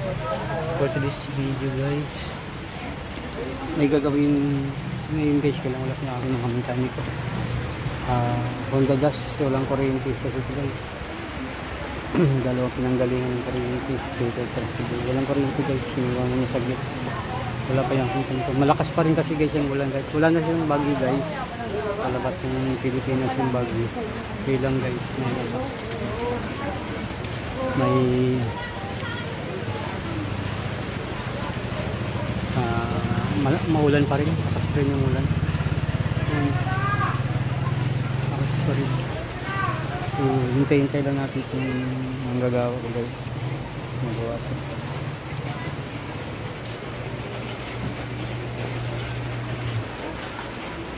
For today's video guys, may gagawin ngayon guys, kailangan wala na ako ng mga mekaniko. Honda gas, walang kuryente sa ito guys. Dalawang pinanggalingan ng kuryente dito, walang kuryente guys, iniwan niya saglit. Wala pa yung mekaniko, malakas pa rin kasi guys yung ulan guys. Wala na siyang bagyo guys, palabas ng Pilipinas yung bagyo. Bilang guys, may maulan pa rin, takas pa rin yung ulan. Takas pa rin. So, hintay-hintay lang natin kung ang gagawa ko guys. Magawa ito.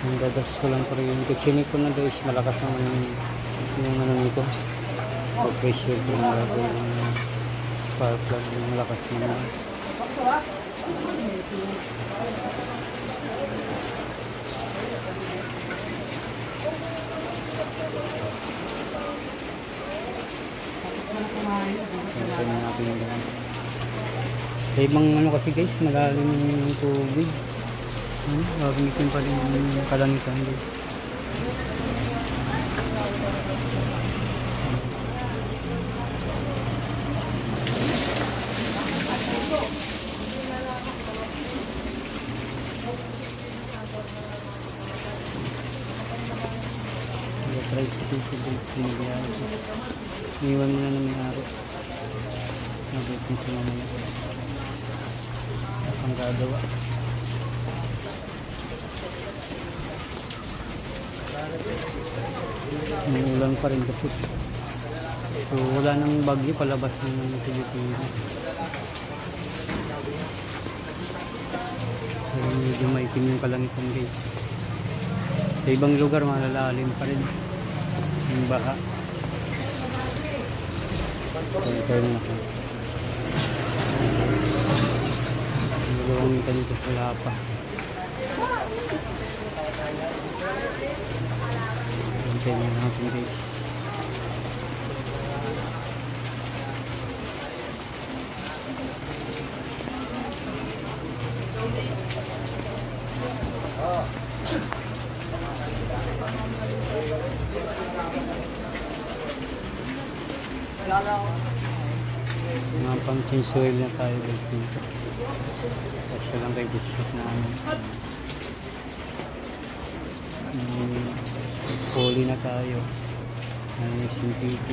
Ang gagas ko lang pa rin. Chinik ko na guys, malakas naman yung ano nito. Pressure ko yung spark plug, yung malakas naman. Sa ibang ano kasi guys, malalim yung tubig. Gagamitin pa rin yung kalangitan guys. Tricycle ko guys, sinigyan ko. Iwan mo na na may-ari. Nabutin siya mamaya. Ang gagawa. May ulan pa rin kasi. So wala nang bagyo palabas ng Pilipinas. So, medyo maitim yung kalangitan guys. Sa ibang lugar malalalim pa rin yung baha. Ito na ako. Nagawang nito dito wala pa. Hintay na natin guys. Mga pang change oil na tayo guys dito. Kasi lang tayo bushot na poly na tayo. Ano yung CPT.